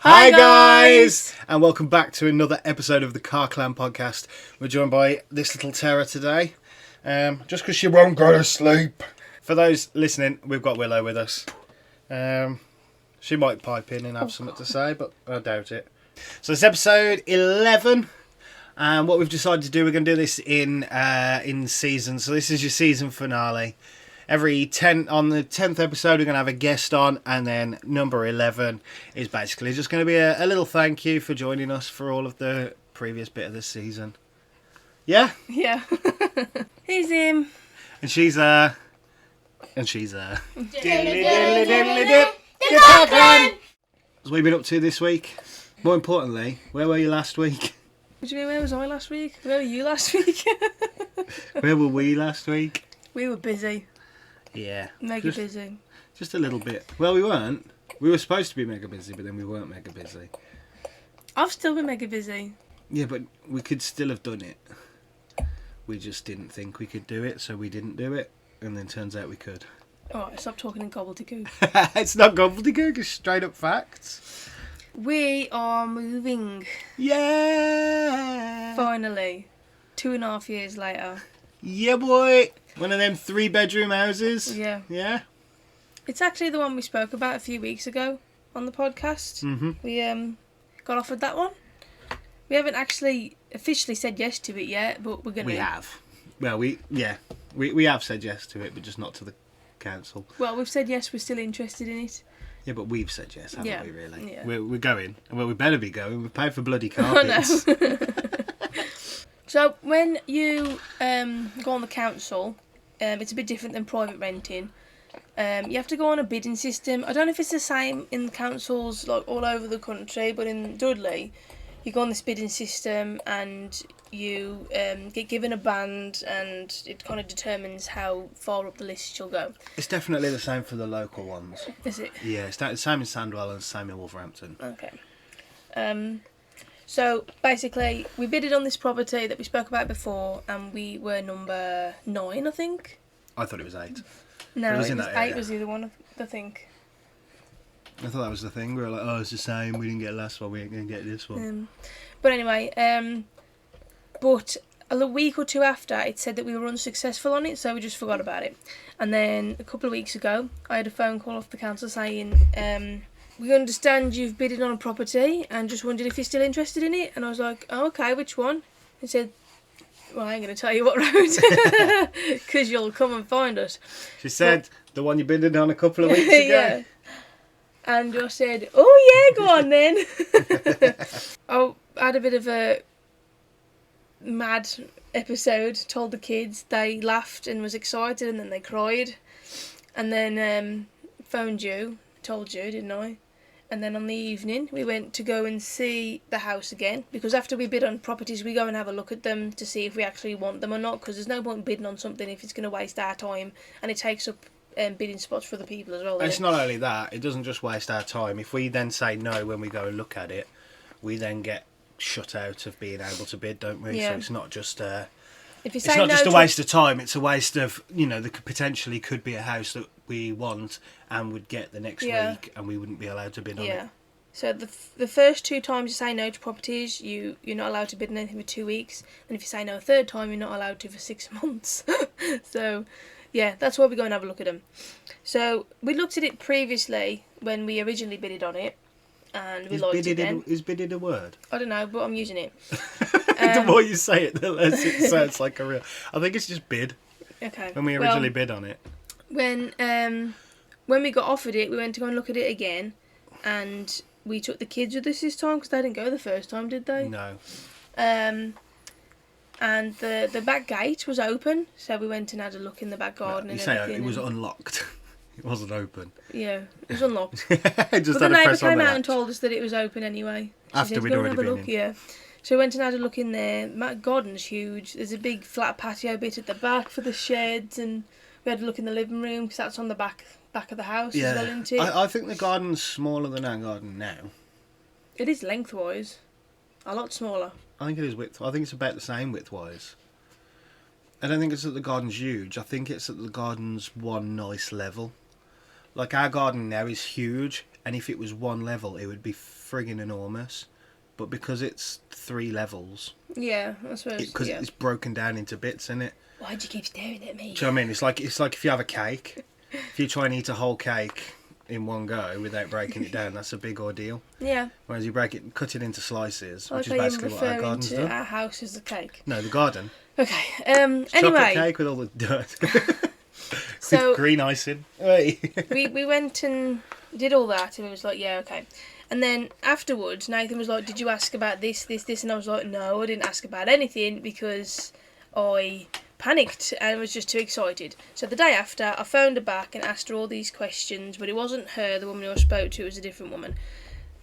Hi guys! And welcome back to another episode of the Carr Clan podcast. We're joined by this little terror today. Just because she won't go to sleep. For those listening, we've got Willow with us. She might pipe in and have something to say, but I doubt it. So it's episode 11. And what we've decided to do, we're going to do this in seasons. So this is your season finale. On the 10th episode, we're going to have a guest on, and then number 11 is basically just going to be a little thank you for joining us for all of the previous bit of the season. Yeah? Yeah. He's him. And she's there. And she's there. Diddly diddly diddly dip. The Carr Clan. What have we been up to this week? More importantly, where were you last week? What do you mean, where was I last week? Where were you last week? Where were we last week? We were busy. Yeah. Mega busy. Just a little bit. Well, we weren't. We were supposed to be mega busy, but then we weren't mega busy. I've still been mega busy. Yeah, but we could still have done it. We just didn't think we could do it, so we didn't do it. And then turns out we could. Alright, stop talking in gobbledygook. It's not gobbledygook, it's straight up facts. We are moving. Yeah! Finally. 2.5 years later. Yeah, boy! One of them 3-bedroom houses. Yeah. Yeah? It's actually the one we spoke about a few weeks ago on the podcast. Mm-hmm. We got offered that one. We haven't actually officially said yes to it yet, but we're going to. We have. Well, we have said yes to it, but just not to the council. Well, we've said yes, we're still interested in it. Yeah, but we've said yes, haven't we, really? Yeah. We're going. Well, we better be going. We've paid for bloody carpets. Oh, no. So, when you go on the council, it's a bit different than private renting. You have to go on a bidding system. I don't know if it's the same in councils like all over the country, but in Dudley, you go on this bidding system and you get given a band, and it kind of determines how far up the list you'll go. It's definitely the same for the local ones. Is it? Yeah, it's the same in Sandwell and the same in Wolverhampton. Okay. So basically, we bidded on this property that we spoke about before, and we were number 9, I think. I thought it was 8. No, It was it in was that 8 area. was the other one, I think. I thought that was the thing. We were like, oh, it's the same. We didn't get last one. We ain't going to get this one. But anyway, but a week or two after, it said that we were unsuccessful on it, so we just forgot about it. And then a couple of weeks ago, I had a phone call off the council saying, we understand you've bidded on a property and just wondered if you're still interested in it. And I was like, oh, okay, which one? He said, well, I ain't going to tell you what road, because you'll come and find us. She said, the one you bidded on a couple of weeks ago? Yeah. And I said, oh yeah, go on then. I had a bit of a mad episode, told the kids, they laughed and was excited, and then they cried. And then phoned you, told you, didn't I? And then on the evening, we went to go and see the house again, because after we bid on properties, we go and have a look at them to see if we actually want them or not, because there's no point bidding on something if it's going to waste our time, and it takes up bidding spots for other people as well. It's not only that, it doesn't just waste our time. If we then say no when we go and look at it, we then get shut out of being able to bid, don't we? Yeah. So it's not just If you it's say not no just a to waste of time, it's a waste of, there potentially could be a house that we want and would get the next week, and we wouldn't be allowed to bid on it. So the first 2 times you say no to properties, you're not allowed to bid on anything for 2 weeks, and if you say no a third time, you're not allowed to for 6 months. So yeah, that's why we go and have a look at them. So we looked at it previously when we originally bidded on it, and we liked it then. Is bidded a word? I don't know, but I'm using it. The more you say it, the less it sounds like a real... I think it's just bid. Okay. When we originally bid on it. When we got offered it, we went to go and look at it again, and we took the kids with us this time, because they didn't go the first time, did they? No. And the back gate was open, so we went and had a look in the back garden. You and say everything, it was unlocked. It wasn't open. Yeah, it was unlocked. Just But the had a neighbour press on came the out and latch. told us that it was open anyway. She After said, we'd "Go and already have a been look." in. Yeah. So we went and had a look in there. That garden's huge. There's a big flat patio bit at the back for the sheds, and we had a look in the living room, because that's on the back of the house as well, isn't it? I think the garden's smaller than our garden now. It is lengthwise. A lot smaller. I think it is width. I think it's about the same width-wise. I don't think it's that the garden's huge. I think it's that the garden's one nice level. Like, our garden now is huge, and if it was one level, it would be friggin' enormous. But because it's 3 levels, Yeah, I suppose. because it's broken down into bits, isn't it? Why'd you keep staring at me? Do you know what I mean? It's like if you have a cake. If you try and eat a whole cake in one go without breaking it down, that's a big ordeal. Yeah. Whereas you cut it into slices, Like, which is basically what our referring garden's to done. our house as a cake. No, the garden. Okay. Chocolate Anyway, cake with all the dirt. so With green icing. Hey. we went and did all that, and it was like, yeah, okay. And then afterwards, Nathan was like, "Did you ask about this?" And I was like, "No, I didn't ask about anything because I panicked and was just too excited." So the day after, I phoned her back and asked her all these questions, but it wasn't her, the woman who I spoke to, it was a different woman.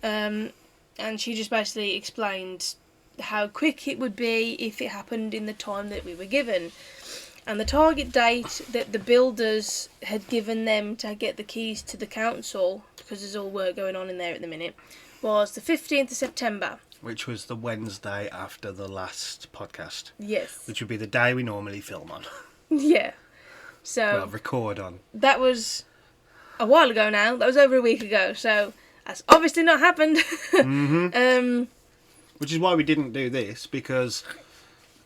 And she just basically explained how quick it would be if it happened in the time that we were given. And the target date that the builders had given them to get the keys to the council, because there's all work going on in there at the minute, was the 15th of September. Which was the Wednesday after the last podcast. Yes. Which would be the day we normally film on. Yeah. So... Well, record on. That was a while ago now. That was over a week ago. So that's obviously not happened. Mm-hmm. Which is why we didn't do this, because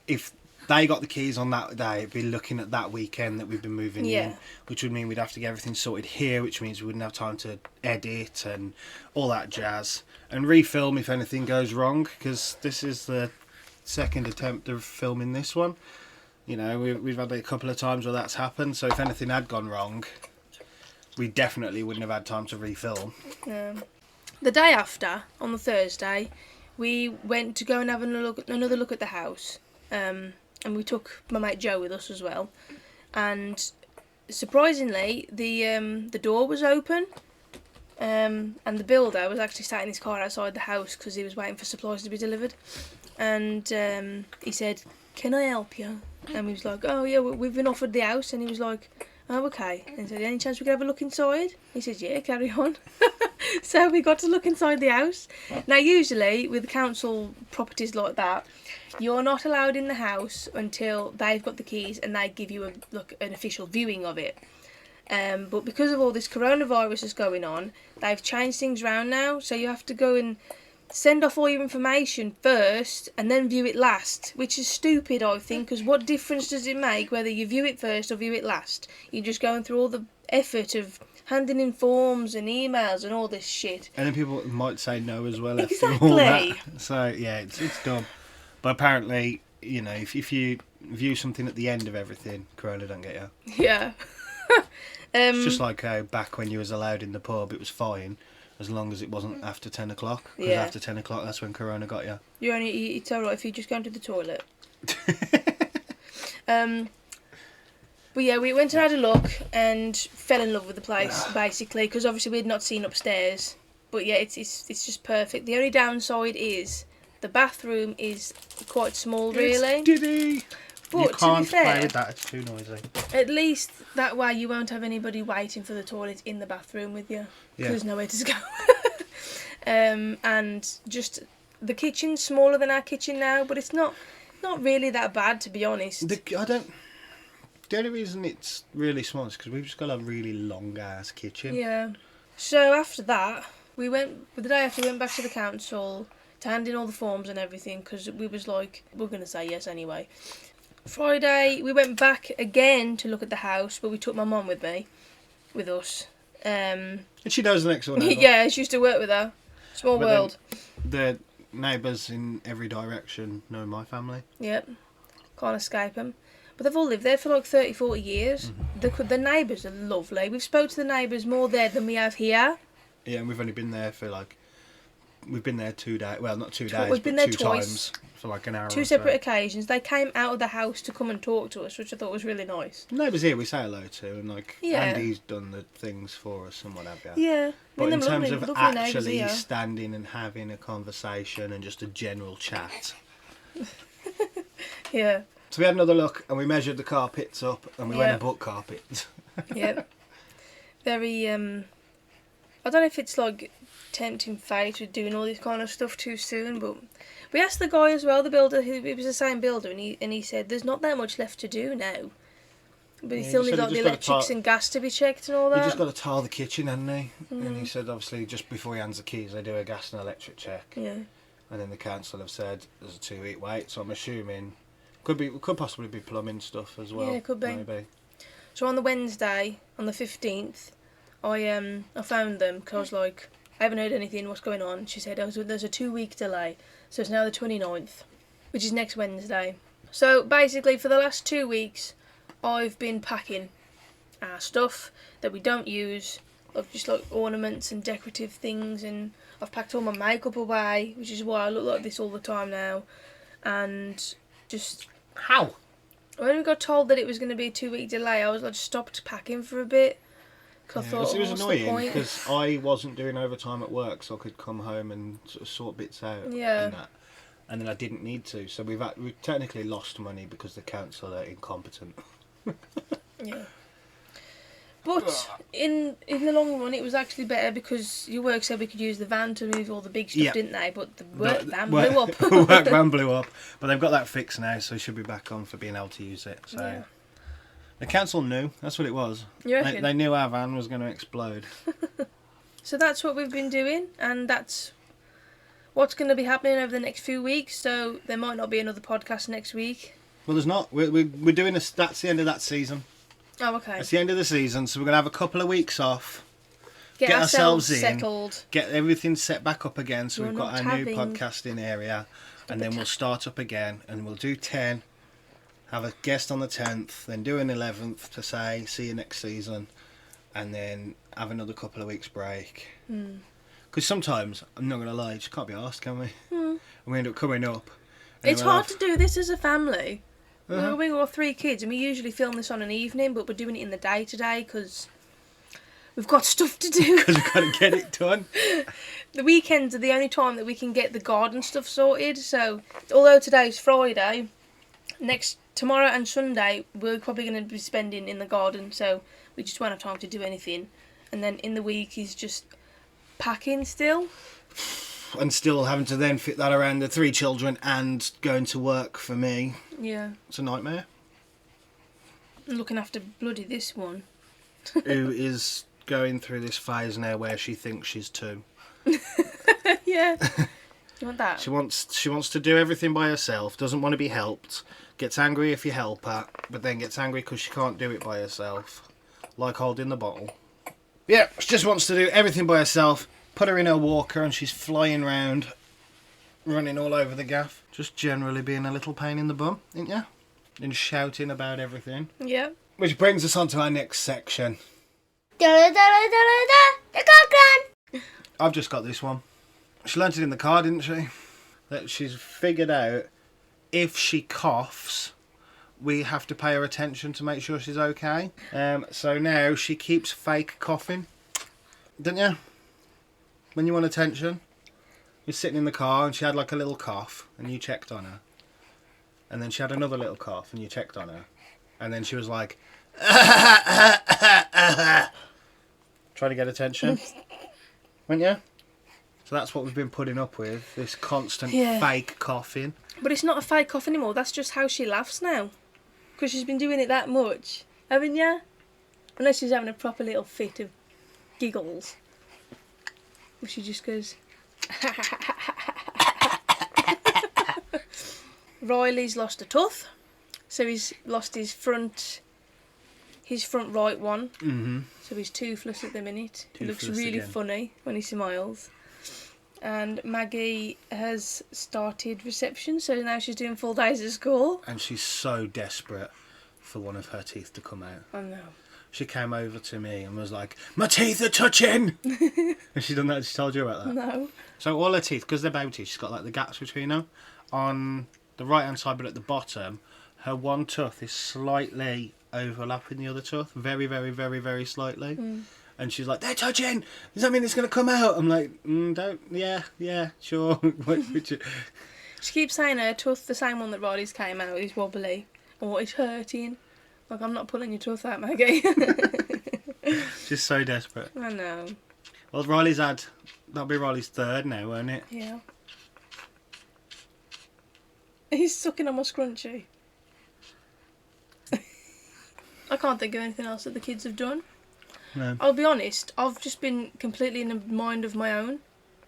if they got the keys on that day, it'd be looking at that weekend that we've been moving in, which would mean we'd have to get everything sorted here, which means we wouldn't have time to edit and all that jazz. And refilm if anything goes wrong, because this is the second attempt of filming this one. You know, we've had a couple of times where that's happened, so if anything had gone wrong, we definitely wouldn't have had time to refilm. The day after, on the Thursday, we went to go and have another look at the house. And we took my mate Joe with us as well. And surprisingly, the door was open. And the builder was actually sat in his car outside the house because he was waiting for supplies to be delivered. And he said, "Can I help you?" And we was like, "Oh yeah, we've been offered the house." And he was like, "Oh, okay." And he said, "Any chance we could have a look inside?" He said, "Yeah, carry on." So we got to look inside the house. Now usually with council properties like that, you're not allowed in the house until they've got the keys and they give you an official viewing of it. But because of all this coronavirus that's going on, they've changed things around now. So you have to go and send off all your information first and then view it last, which is stupid, I think, because what difference does it make whether you view it first or view it last? You're just going through all the effort of handing in forms and emails and all this shit. And then people might say no as well after Exactly. all that. So, yeah, it's dumb. But apparently, you know, if you view something at the end of everything, Corona don't get you. Yeah. It's just like back when you was allowed in the pub, it was fine, as long as it wasn't after 10 o'clock. Because after 10 o'clock, that's when Corona got you. It's alright if you just go into the toilet. But yeah, we went and had a look and fell in love with the place, basically, because obviously we had not seen upstairs. But yeah, it's just perfect. The only downside is the bathroom is quite small, really. It's diddy. But you can't to be fair, play with that, it's too noisy. at least that way you won't have anybody waiting for the toilet in the bathroom with you. Because there's nowhere to go. And just the kitchen's smaller than our kitchen now, but it's not really that bad, to be honest. The only reason it's really small is because we've just got a really long ass kitchen. Yeah. So after that, the day after we went back to the council to hand in all the forms and everything, because we was like, we're going to say yes anyway. Friday, we went back again to look at the house, but we took my mum with us. And she knows the next one over. Yeah, she used to work with her. Small world. The neighbours in every direction know my family. Yep. Can't escape them. But they've all lived there for like 30, 40 years. Mm-hmm. The neighbours are lovely. We've spoke to the neighbours more there than we have here. Yeah, and we've only been there for we've been there 2 days. Well, not 2 days, we've been but there 2 twice. times for like an hour. Two separate occasions. They came out of the house to come and talk to us, which I thought was really nice. The neighbours here we say hello to, and Andy's done the things for us and what have you. Yeah. But in terms lovely of actually standing and having a conversation and just a general chat. Yeah. So we had another look and we measured the carpets up and we went and bought carpets. Yeah. Very, I don't know if it's like tempting fate with doing all this kind of stuff too soon, but we asked the guy as well, the builder, it was the same builder, and he said there's not that much left to do now. But he Yeah, still he needs said like he the just got electrics and gas to be checked and all He that. just got to tile the kitchen, hadn't he? And he said, obviously, just before he hands the keys, they do a gas and electric check. Yeah. And then the council have said there's a 2-week wait, so I'm assuming could possibly be plumbing stuff as well. Yeah, it could be. Maybe. So on the Wednesday, on the 15th, I found them because I was like, I haven't heard anything, what's going on? She said, there's a 2-week delay, so it's now the 29th, which is next Wednesday. So basically, for the last 2 weeks, I've been packing our stuff that we don't use, of just like ornaments and decorative things, and I've packed all my makeup away, which is why I look like this all the time now, and just... How? When we got told that it was going to be a 2-week delay, I just stopped packing for a bit. Cause I thought, it was what's the annoying point? because I wasn't doing overtime at work, so I could come home and sort of sort bits out. Yeah. And that. And then I didn't need to, so we've technically lost money because the council are incompetent. Yeah. But in the long run, it was actually better because your work said we could use the van to move all the big stuff, didn't they? But the work van blew up. Work van blew up, but they've got that fixed now, so it should be back on for being able to use it. So Yeah. the council knew. That's what it was. You reckon? They knew our van was going to explode. So that's what we've been doing, and that's what's going to be happening over the next few weeks. So there might not be another podcast next week. Well, there's not. We're doing this. That's the end of that season. Oh, okay. It's the end of the season, so we're going to have a couple of weeks off. Get ourselves in, settled. Get everything set back up again, so We're we've got not our new having podcasting area, and then we'll start up again, and we'll do 10, have a guest on the 10th, then do an 11th to say, see you next season, and then have another couple of weeks break. Because sometimes, I'm not going to lie, you just can't be asked, can we? And we end up coming up. It's hard to do this as a family. Uh-huh. We've got 3 kids, and we usually film this on an evening, but we're doing it in the day today because we've got stuff to do. Because we've got to get it done. The weekends are the only time that we can get the garden stuff sorted. So, although today's Friday, tomorrow and Sunday we're probably going to be spending in the garden. So we just won't have time to do anything. And then in the week is just packing still. And still having to then fit that around the 3 children and going to work for me. Yeah. It's a nightmare. I'm looking after bloody this one. Who is going through this phase now where she thinks she's 2. Yeah. You want that? She wants to do everything by herself, doesn't want to be helped, gets angry if you help her, but then gets angry because she can't do it by herself. Like holding the bottle. Yeah, she just wants to do everything by herself. Put her in her walker and she's flying round, running all over the gaff. Just generally being a little pain in the bum, ain't ya? And shouting about everything. Yeah. Which brings us on to our next section. The Carr Clan. I've just got this one. She learnt it in the car, didn't she? That she's figured out if she coughs, we have to pay her attention to make sure she's okay. So now she keeps fake coughing. Didn't you? When you want attention, you're sitting in the car and she had like a little cough and you checked on her. And then she had another little cough and you checked on her. And then she was like, trying to get attention. Weren't you? So that's what we've been putting up with, this constant fake coughing. But it's not a fake cough anymore, that's just how she laughs now. Because she's been doing it that much, haven't you? Unless she's having a proper little fit of giggles. Where she just goes... Riley's lost a tooth. So he's lost his front right one. Mm-hmm. So he's toothless at the minute. He looks Toothless really again. funny when he smiles. And Maggie has started reception, so now she's doing full days at school. And she's so desperate for one of her teeth to come out. I know. She came over to me and was like, my teeth are touching! Has she done that? She told you about that? No. So all her teeth, because they're baby teeth, she's got like the gaps between them. On the right hand side, but at the bottom, her one tooth is slightly overlapping the other tooth. Very, very, very, very slightly. And she's like, they're touching! Does that mean it's going to come out? I'm like, yeah, sure. She keeps saying her tooth, the same one that Riley's came out, is wobbly. Or it's hurting. Like, I'm not pulling your tooth out, Maggie. She's so desperate. I know. Well, that'll be Riley's 3rd now, won't it? Yeah. He's sucking on my scrunchie. I can't think of anything else that the kids have done. No. I'll be honest, I've just been completely in a mind of my own.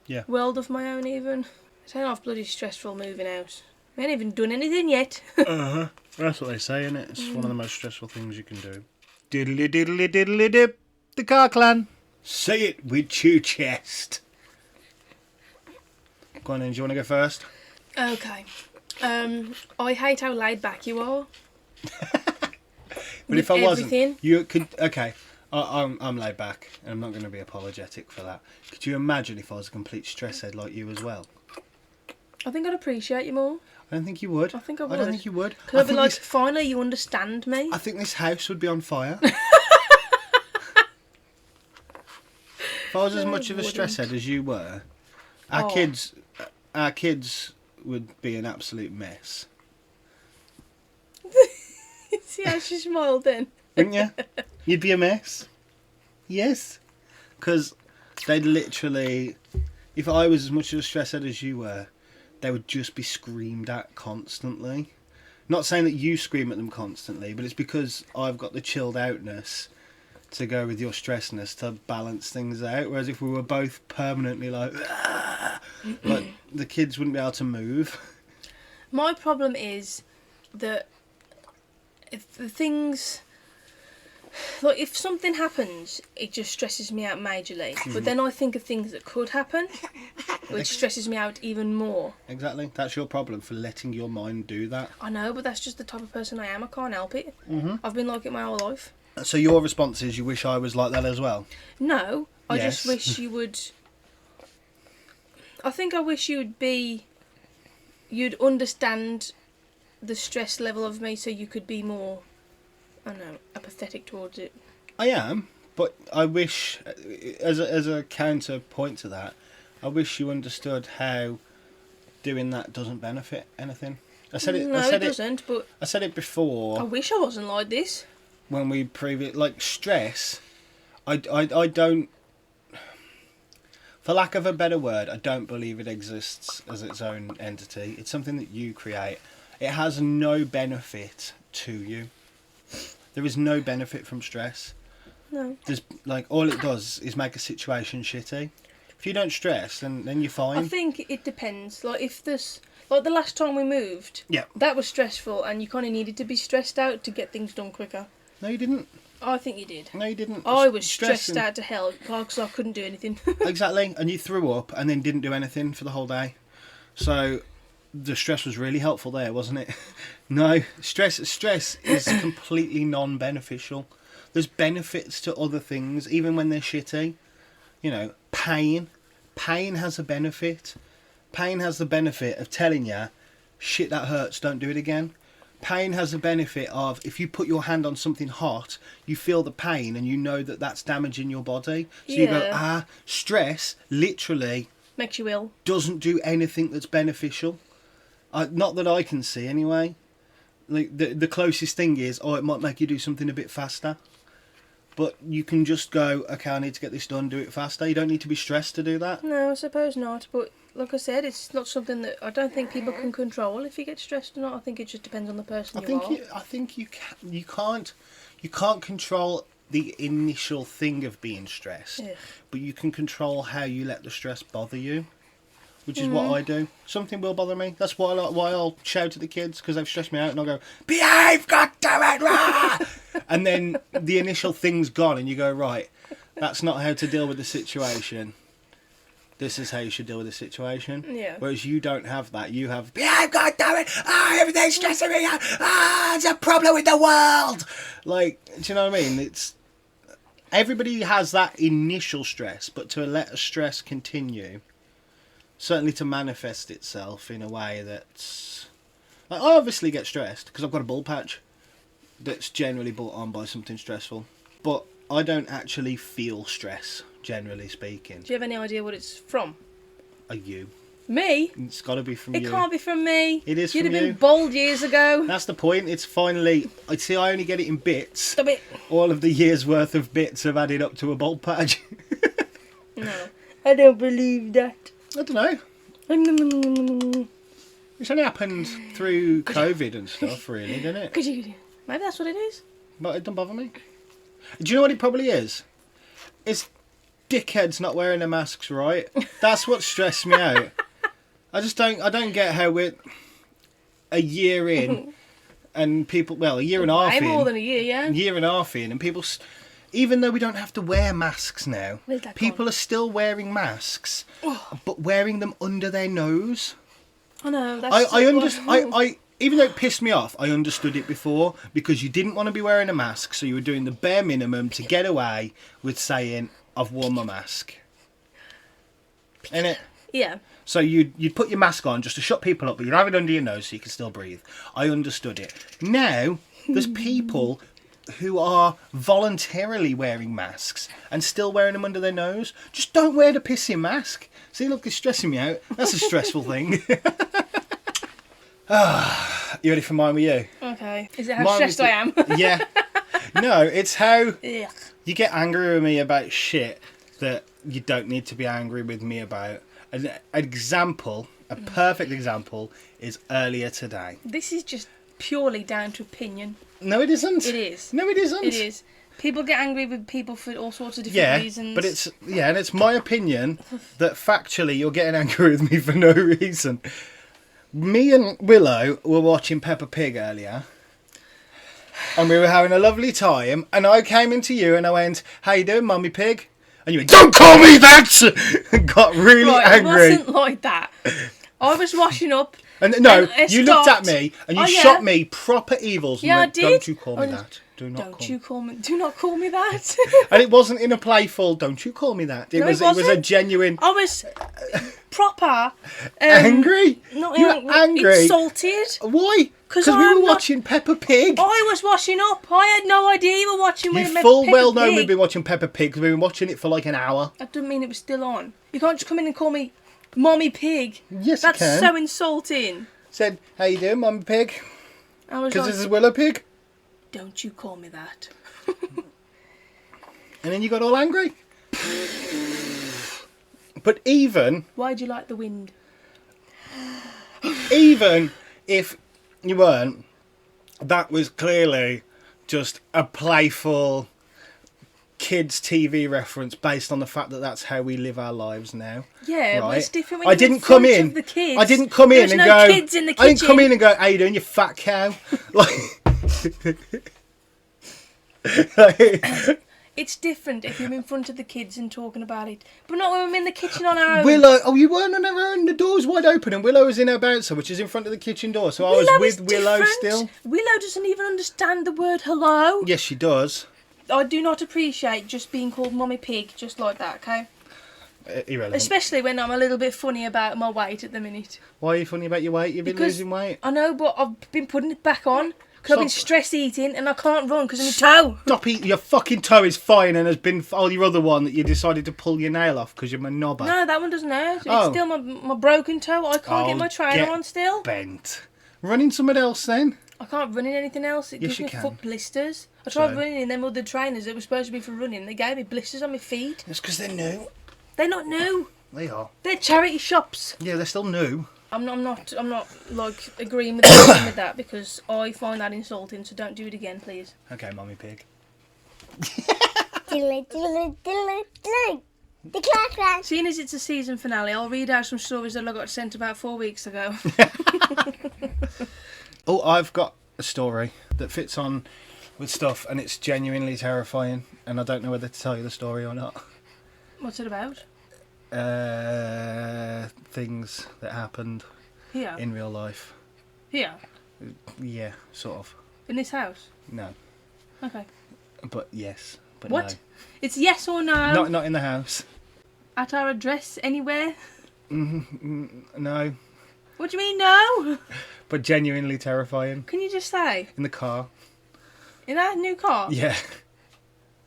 Yeah. World of my own, even. It's half bloody stressful moving out. I ain't even done anything yet. Uh-huh. That's what they say, isn't it? It's one of the most stressful things you can do. Diddly diddly diddly dip. The Carr Clan. Say it with your chest. Go on then, do you want to go first? Okay. I hate how laid back you are. But if I wasn't, everything. you could. Okay, I'm laid back, and I'm not going to be apologetic for that. Could you imagine if I was a complete stress head like you as well? I think I'd appreciate you more. I don't think you would. I think I would. I don't think you would. Because I'd be like, finally, you understand me. I think this house would be on fire. If I was as much of a stress head as you were, our kids would be an absolute mess. See how she smiled then? Wouldn't you? You'd be a mess. Yes. Because they'd literally... If I was as much of a stress head as you were, they would just be screamed at constantly. Not saying that you scream at them constantly, but it's because I've got the chilled outness to go with your stressness to balance things out. Whereas if we were both permanently like the kids wouldn't be able to move. My problem is that if the things... Like, if something happens, it just stresses me out majorly. But then I think of things that could happen, which stresses me out even more. Exactly. That's your problem for letting your mind do that. I know, but that's just the type of person I am. I can't help it. I've been like it my whole life. So your response is you wish I was like that as well? No, I Yes. just wish you would... I think I wish you'd understand the stress level of me so you could be more... I don't know, apathetic towards it. I am, but I wish, as a counterpoint to that, I wish you understood how doing that doesn't benefit anything. I said it. No, I said it doesn't. But I said it before. I wish I wasn't like this. When we like stress, I don't. For lack of a better word, I don't believe it exists as its own entity. It's something that you create. It has no benefit to you. There is no benefit from stress. No. There's like all it does is make a situation shitty. If you don't stress, then you're fine. I think it depends. Like if this, like the last time we moved, Yeah. that was stressful, and you kind of needed to be stressed out to get things done quicker. No, you didn't. I think you did. No, you didn't. I was stressed Stressing. out to hell because I couldn't do anything. Exactly, and you threw up and then didn't do anything for the whole day. So the stress was really helpful there, wasn't it? No, stress is completely non-beneficial. There's benefits to other things, even when they're shitty. You know, pain. Pain has a benefit. Pain has the benefit of telling you, shit, that hurts, don't do it again. Pain has the benefit of, if you put your hand on something hot, you feel the pain and you know that that's damaging your body. So you go, stress literally Makes you ill. doesn't do anything that's beneficial. Not that I can see anyway. Like the closest thing is, it might make you do something a bit faster. But you can just go, okay, I need to get this done, do it faster. You don't need to be stressed to do that. No, I suppose not. But like I said, it's not something that I don't think people can control if you get stressed or not. I think it just depends on the person you are. I think you can't control the initial thing of being stressed, but you can control how you let the stress bother you. Which is what I do. Something will bother me. That's why I'll shout at the kids because they've stressed me out, and I'll go, "Behave, goddammit!" Rah! And then the initial thing's gone, and you go, "Right, that's not how to deal with the situation. This is how you should deal with the situation." Yeah. Whereas you don't have that. You have, "Behave, goddammit! Everything's stressing me out. There's a problem with the world." Like, do you know what I mean? It's everybody has that initial stress, but to let a stress continue. Certainly to manifest itself in a way that's... Like, I obviously get stressed because I've got a bald patch that's generally brought on by something stressful. But I don't actually feel stress, generally speaking. Do you have any idea what it's from? Are you? Me? It's got to be from It you. can't be from me. It is You'd from have you. been bald years ago. That's the point. It's finally... I see, I only get it in bits. Stop it. All of the year's worth of bits have added up to a bald patch. No. I don't believe that. I don't know. It's only happened through COVID and stuff, really, didn't it? Maybe that's what it is. But it don't bother me. Do you know what it probably is? It's dickheads not wearing their masks, right? That's what stressed me out. I don't get how we're a year in and people, well, a year and a half in. More than a year, yeah. A year and a half in, and people, even though we don't have to wear masks now, people are still wearing masks, but wearing them under their nose. I know. I even though it pissed me off, I understood it before because you didn't want to be wearing a mask, so you were doing the bare minimum to get away with saying, "I've worn my mask." Innit? Yeah. So you'd put your mask on just to shut people up, but you'd have it under your nose so you can still breathe. I understood it. Now, there's people who are voluntarily wearing masks and still wearing them under their nose. Just don't wear the pissing mask. See, look, it's stressing me out. That's a stressful thing. You ready for mine with you? Okay. Is it how stressed I am? Yeah. No, it's how Yeah. you get angry with me about shit that you don't need to be angry with me about. An example, a perfect example, is earlier today. This is just purely down to opinion. No, it isn't. It is. No, it isn't. It is. People get angry with people for all sorts of different reasons. But it's my opinion that factually you're getting angry with me for no reason. Me and Willow were watching Peppa Pig earlier. And we were having a lovely time. And I came into you and I went, "How you doing, Mummy Pig?" And you went, "Don't call me that!" And got really angry. It wasn't like that. I was washing up. And you looked at me and you shot me proper evils. And went, I did. "Don't you call me that. Do not call me that." And it wasn't in a playful, "Don't you call me that." It was a genuine. I was proper angry. Not you were angry. Insulted. Why? Because we were watching Peppa Pig. I was washing up. I had no idea you were watching. You full well know we've been watching Peppa Pig because we've been watching it for like an hour. That doesn't mean it was still on. You can't just come in and call me Mommy Pig. Yes, that's you can. so insulting. Said, "How you doing, Mummy Pig?" I was because this is Willow Pig. Don't you call me that. And then you got all angry. But even... Why do you like the wind? Even if you weren't, that was clearly just a playful kids' TV reference based on the fact that that's how we live our lives now. Yeah, right? But it's different when I didn't come in. The kids. I didn't come in and no go. Kids in the kitchen. I didn't come in and go, "How you doing, you fat cow?" It's different if you're in front of the kids and talking about it, but not when we're in the kitchen on our own. Willow, you weren't on our own. The door was wide open, and Willow was in her bouncer, which is in front of the kitchen door. So I was with Willow still. Willow doesn't even understand the word hello. Yes, she does. I do not appreciate just being called Mummy Pig just like that. Okay. Irrelevant. Especially when I'm a little bit funny about my weight at the minute. Why are you funny about your weight? You've been losing weight. I know, but I've been putting it back on. Because I've been stress eating and I can't run because of my toe. Stop eating. Your fucking toe is fine and has been your other one that you decided to pull your nail off because you're a knobber. No, that one doesn't hurt. It's still my broken toe. I can't get my trainer on still. Bent. Running somewhere else then? I can't run in anything else. It gives me foot blisters. I tried running in them other trainers that were supposed to be for running. They gave me blisters on my feet. That's because they're new. They're not new. They are. They're charity shops. Yeah, they're still new. I'm not like agreeing with that because I find that insulting. So don't do it again, please. Okay, Mummy Pig. The Carr Clan. Seeing as it's a season finale, I'll read out some stories that I got sent about 4 weeks ago. Oh, I've got a story that fits on with stuff, and it's genuinely terrifying. And I don't know whether to tell you the story or not. What's it about? Things that happened Here. in real life. Here. Yeah, sort of. In this house. No. Okay. But yes. But what? No. It's yes or no. Not in the house. At our address anywhere. No. What do you mean no? But genuinely terrifying. Can you just say? In the car. In our new car. Yeah.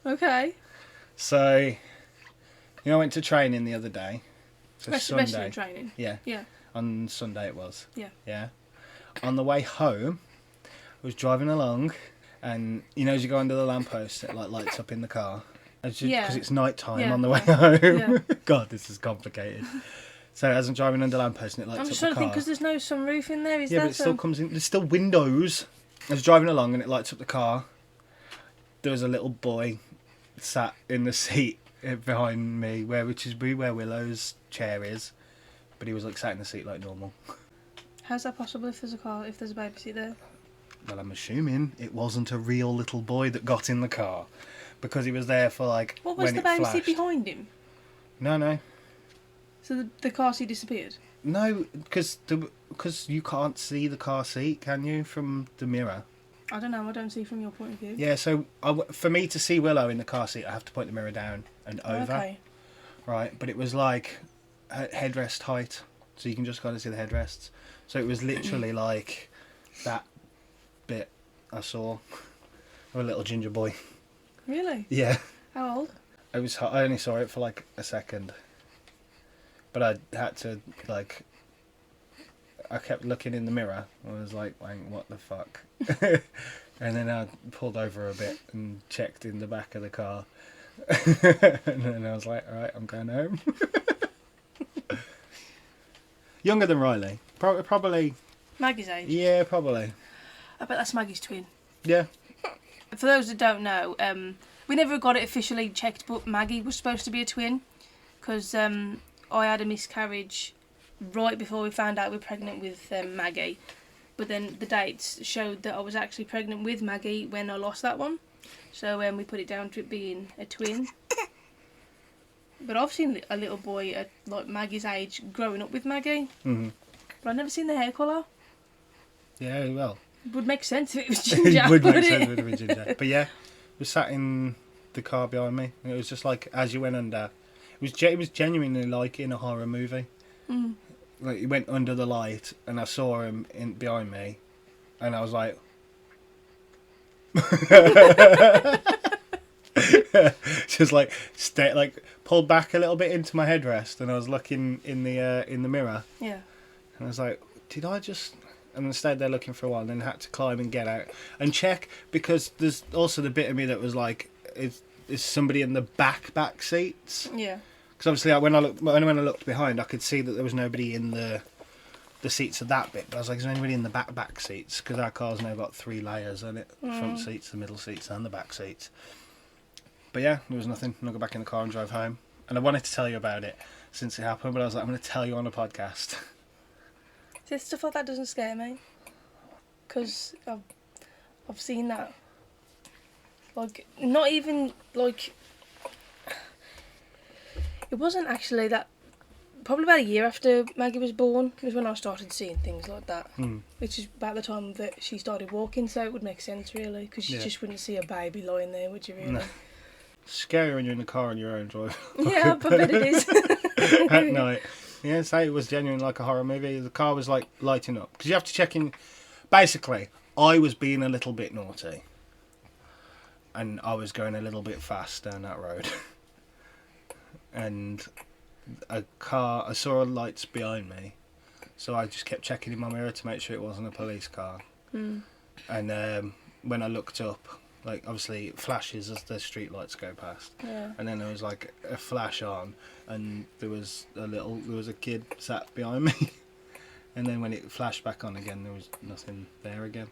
Okay. So. I went to training the other day. So Wrestling training? Yeah. Yeah. On Sunday it was. Yeah. Yeah. On the way home, I was driving along, and as you go under the lamppost, it lights up in the car. Because it's night time on the way home. Yeah. God, this is complicated. So as I'm driving under lamppost and it lights up the car. I'm just trying to think because there's no sunroof in there. But it still comes in. There's still windows. I was driving along and it lights up the car. there was a little boy sat in the seat behind me, which is where Willow's chair is, but he was like sat in the seat like normal. How's that possible if there's a baby seat there? Well, I'm assuming it wasn't a real little boy that got in the car, because he was there for like. What was when the it baby flashed. seat behind him? No. So the car seat disappeared? No, because you can't see the car seat, can you, from the mirror? I don't know, I don't see from your point of view. Yeah, so for me to see Willow in the car seat, I have to point the mirror down and over. Okay. Right, but it was like headrest height, so you can just kind of see the headrests. So it was literally like that bit I saw of a little ginger boy. Really? Yeah. How old? I only saw it for like a second. But I had to, like, I kept looking in the mirror. I was like, what the fuck? And then I pulled over a bit and checked in the back of the car. And then I was like, alright, I'm going home. Younger than Riley. Probably. Maggie's age? Yeah, probably. I bet that's Maggie's twin. Yeah. For those that don't know, we never got it officially checked, but Maggie was supposed to be a twin. Because I had a miscarriage right before we found out we were pregnant with Maggie. But then the dates showed that I was actually pregnant with Maggie when I lost that one. So we put it down to it being a twin. But I've seen a little boy at like Maggie's age growing up with Maggie. Mm-hmm. But I've never seen the hair colour. Yeah, well. It would make sense if it was ginger. It would make sense if it was ginger. But yeah, we sat in the car behind me. And it was just like, as you went under... It was genuinely like in a horror movie. Mm. Like, he went under the light, and I saw him behind me, and I was like... just like pulled back a little bit into my headrest, and I was looking in the mirror. Yeah. And I was like, did I just... And I stayed there looking for a while, and then had to climb and get out and check, because there's also the bit of me that was like, is somebody in the back seats? Yeah. Because obviously, when I looked behind, I could see that there was nobody in the seats of that bit. But I was like, is there anybody in the back seats? Because our car's now got 3 layers on it: the front seats, the middle seats, and the back seats. But yeah, there was nothing. I got back in the car and drove home. And I wanted to tell you about it since it happened, but I was like, I'm going to tell you on a podcast. See, stuff like that doesn't scare me. Because I've seen that. Like, not even, like... It wasn't actually that... Probably about a year after Maggie was born was when I started seeing things like that. Which is about the time that she started walking, so it would make sense, really. Because you just wouldn't see a baby lying there, would you, really? No. Scary when you're in the car on your own drive. Yeah, I bet it is. At night. Yeah, say it was genuine like a horror movie. The car was like lighting up. Because you have to check in... Basically, I was being a little bit naughty. And I was going a little bit fast down that road. And I saw lights behind me. So I just kept checking in my mirror to make sure it wasn't a police car. And when I looked up, like, obviously it flashes as the street lights go past. Yeah. And then there was like a flash on, and there was a kid sat behind me. And then when it flashed back on again, there was nothing there again.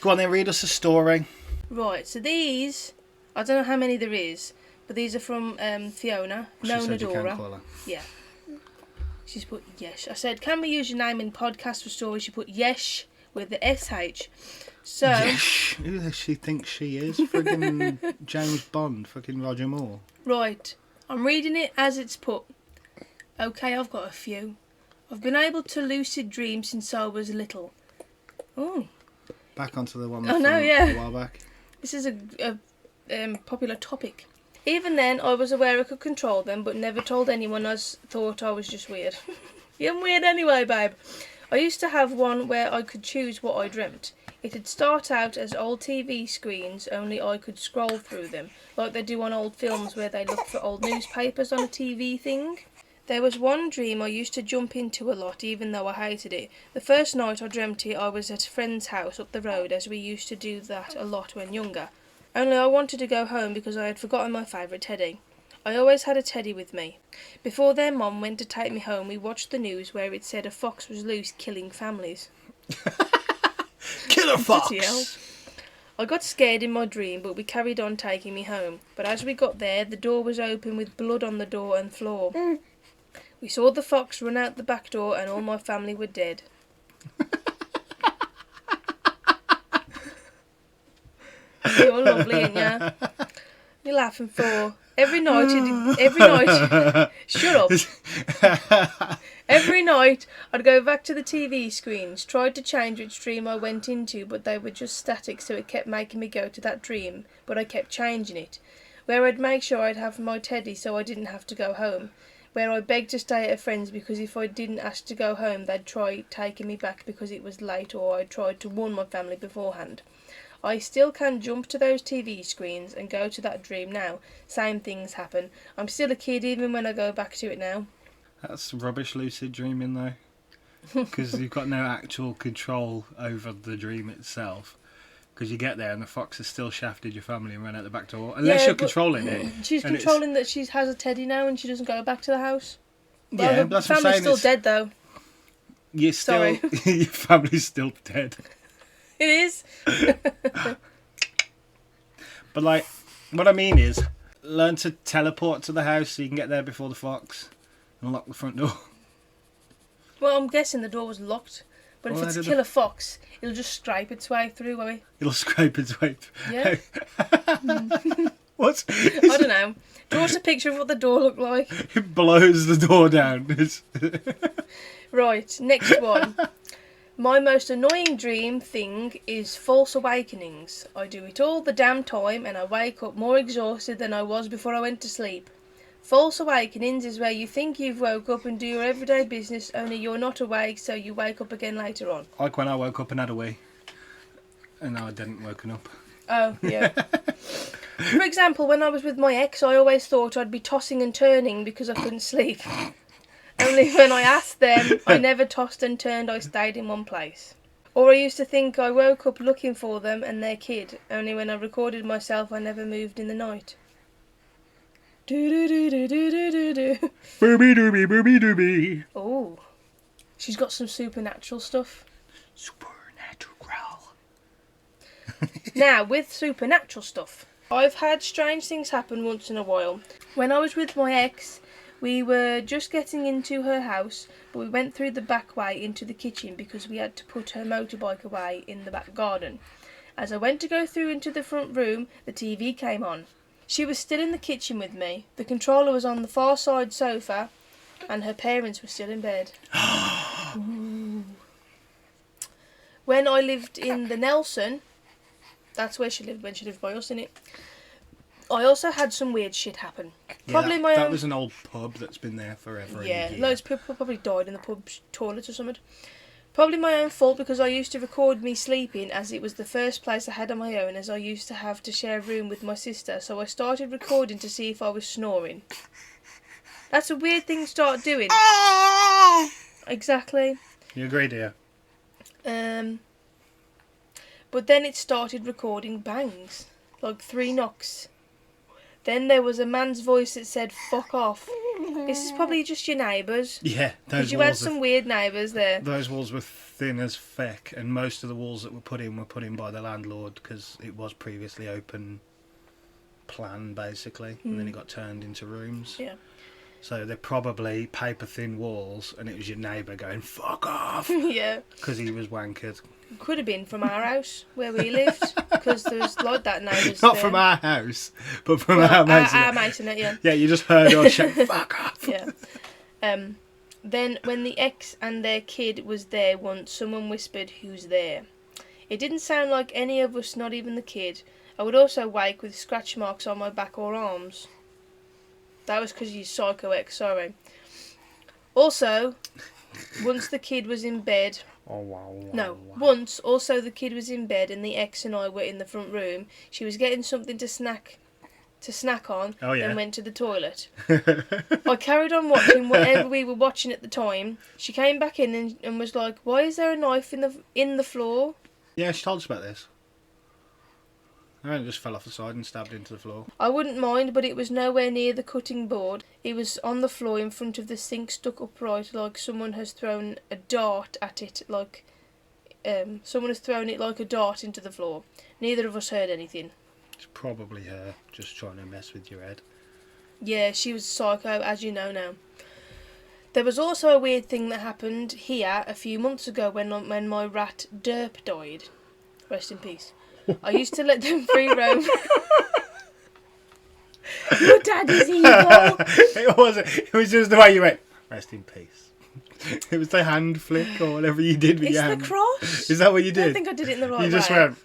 Go on then, read us a story. Right, so these, I don't know how many there is, but these are from Fiona, known Adora. Yeah. She's put yes. I said, can we use your name in podcast for stories? She put yes with the SH. So. Yes. Who does she think she is? Friggin' James Bond, fucking Roger Moore. Right. I'm reading it as it's put. Okay, I've got a few. I've been able to lucid dream since I was little. Oh. Back onto the one a while back. This is a popular topic. Even then, I was aware I could control them, but never told anyone, as thought I was just weird. You're weird anyway, babe. I used to have one where I could choose what I dreamt. It'd start out as old TV screens, only I could scroll through them, like they do on old films where they look for old newspapers on a TV thing. There was one dream I used to jump into a lot, even though I hated it. The first night I dreamt it, I was at a friend's house up the road, as we used to do that a lot when younger. Only I wanted to go home because I had forgotten my favourite teddy. I always had a teddy with me. Before their mum went to take me home, we watched the news where it said a fox was loose killing families. Killer fox! I got scared in my dream, but we carried on taking me home. But as we got there, the door was open with blood on the door and floor. We saw the fox run out the back door and all my family were dead. You're lovely, ain't ya? You're laughing for every night. Shut up. Every night I'd go back to the TV screens, tried to change which dream I went into, but they were just static, so it kept making me go to that dream, but I kept changing it. Where I'd make sure I'd have my teddy so I didn't have to go home. Where I begged to stay at a friend's because if I didn't ask to go home, they'd try taking me back because it was late, or I tried to warn my family beforehand. I still can jump to those TV screens and go to that dream now. Same things happen. I'm still a kid even when I go back to it now. That's rubbish lucid dreaming though. Because you've got no actual control over the dream itself. Because you get there and the fox has still shafted your family and run out the back door. Unless you're controlling it. She's controlling that she has a teddy now and she doesn't go back to the house. Well, yeah, that's what I'm saying. Family's still dead though. You're still, sorry. Your family's still dead. It is. But like, what I mean is, learn to teleport to the house so you can get there before the fox and lock the front door. Well, I'm guessing the door was locked. But if it's a killer fox, it'll just scrape its way through, won't it? It'll scrape its way through. Yeah. What? I don't know. Draw us a picture of what the door looked like. It blows the door down. Right, next one. My most annoying dream thing is false awakenings. I do it all the damn time and I wake up more exhausted than I was before I went to sleep. False awakenings is where you think you've woke up and do your everyday business, only you're not awake, so you wake up again later on. Like when I woke up and had a wee. And now I didn't woken up. Oh, yeah. For example, when I was with my ex, I always thought I'd be tossing and turning because I couldn't sleep. Only when I asked them, I never tossed and turned, I stayed in one place. Or I used to think I woke up looking for them and their kid, only when I recorded myself I never moved in the night. Do-do-do-do-do-do-do. Booby dooby booby dooby. Oh, she's got some supernatural stuff. Supernatural. Now, with supernatural stuff, I've had strange things happen once in a while. When I was with my ex, we were just getting into her house, but we went through the back way into the kitchen because we had to put her motorbike away in the back garden. As I went to go through into the front room, the TV came on. She was still in the kitchen with me. The controller was on the far side sofa, and her parents were still in bed. When I lived in the Nelson, that's where she lived when she lived by us, innit? I also had some weird shit happen. Yeah, that was an old pub that's been there forever. Yeah, loads of people probably died in the pub toilet or something. Probably my own fault because I used to record me sleeping, as it was the first place I had on my own, as I used to have to share a room with my sister, so I started recording to see if I was snoring. That's a weird thing to start doing. Exactly. You agree, dear? But then it started recording bangs, like 3 knocks. Then there was a man's voice that said, "Fuck off." This is probably just your neighbours. Yeah, because you had some weird neighbours there. Those walls were thin as feck, and most of the walls that were put in by the landlord because it was previously open plan, basically, and then it got turned into rooms. Yeah. So they're probably paper thin walls, and it was your neighbour going, "Fuck off." Yeah. Because he was wankered. Could have been from our house where we lived, because there's like that neighbours. Not from our house, but from our masonette. Our masonette, yeah. Yeah, you just heard us shout, "Fuck off." Yeah. Then when the ex and their kid was there once, someone whispered, "Who's there?" It didn't sound like any of us, not even the kid. I would also wake with scratch marks on my back or arms. That was because you psycho ex, sorry. Also, once the kid was in bed... Once, also the kid was in bed and the ex and I were in the front room. She was getting something to snack on, and went to the toilet. I carried on watching whatever we were watching at the time. She came back in and was like, "Why is there a knife in the floor?" Yeah, she told us about this. And it just fell off the side and stabbed into the floor. I wouldn't mind, but it was nowhere near the cutting board. It was on the floor in front of the sink, stuck upright, like someone has thrown a dart at it, like someone has thrown it like a dart into the floor. Neither of us heard anything. It's probably her just trying to mess with your head. Yeah, she was psycho, as you know now. There was also a weird thing that happened here a few months ago when my rat Derp died. Rest in peace. I used to let them free roam. Your dad is evil. It wasn't. It was just the way you went. Rest in peace. It was the hand flick or whatever you did with your hand. It's the cross. Is that what you did? I don't think I did it in the right way. You just went.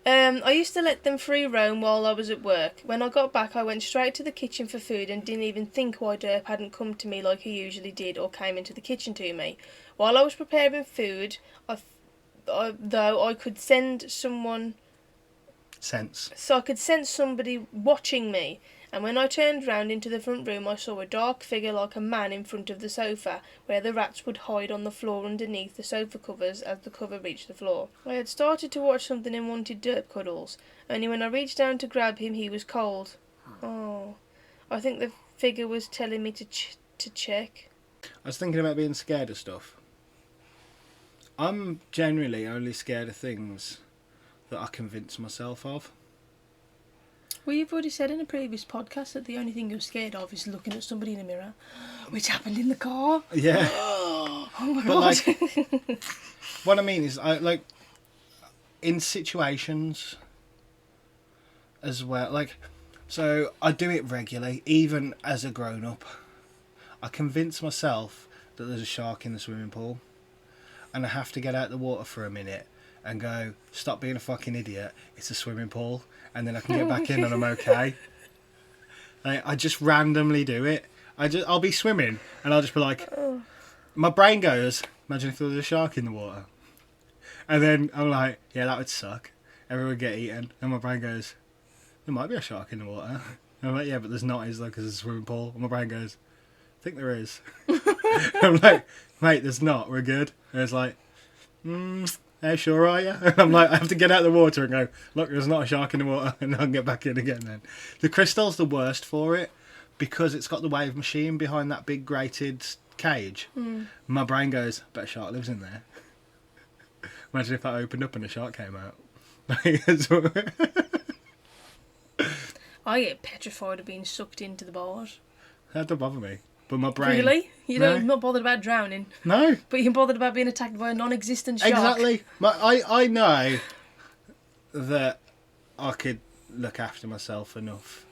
I used to let them free roam while I was at work. When I got back, I went straight to the kitchen for food and didn't even think why Derp hadn't come to me like he usually did or came into the kitchen to me. While I was preparing food, though I could sense somebody watching me. And when I turned round into the front room, I saw a dark figure like a man in front of the sofa, where the rats would hide on the floor underneath the sofa covers as the cover reached the floor. I had started to watch something and wanted Derp cuddles, only when I reached down to grab him, he was cold. Oh, I think the figure was telling me to check. I was thinking about being scared of stuff. I'm generally only scared of things that I convince myself of. Well, you've already said in a previous podcast that the only thing you're scared of is looking at somebody in a mirror, which happened in the car. Yeah. Oh my But god. like, what I mean is, in situations as well. Like, so I do it regularly, even as a grown-up. I convince myself that there's a shark in the swimming pool, and I have to get out the water for a minute and go, stop being a fucking idiot, it's a swimming pool, and then I can get back in and I'm okay. I just randomly do it. I'll be swimming and I'll just be like, my brain goes, imagine if there was a shark in the water. And then I'm like, yeah, that would suck. Everyone would get eaten. And my brain goes, there might be a shark in the water. And I'm like, yeah, but there's not, is there, because it's a swimming pool. And my brain goes, I think there is. I'm like, mate, there's not, we're good. And it's like, how sure are you? And I'm like, I have to get out of the water and go, look, there's not a shark in the water, and I can get back in again then. The crystal's the worst for it because it's got the wave machine behind that big grated cage. My brain goes, bet a shark lives in there. Imagine if that opened up and a shark came out. I get petrified of being sucked into the bars. That don't bother me. But my brain... Really? You're not bothered about drowning? No. But you're bothered about being attacked by a non-existent shark? Exactly. I know that I could look after myself enough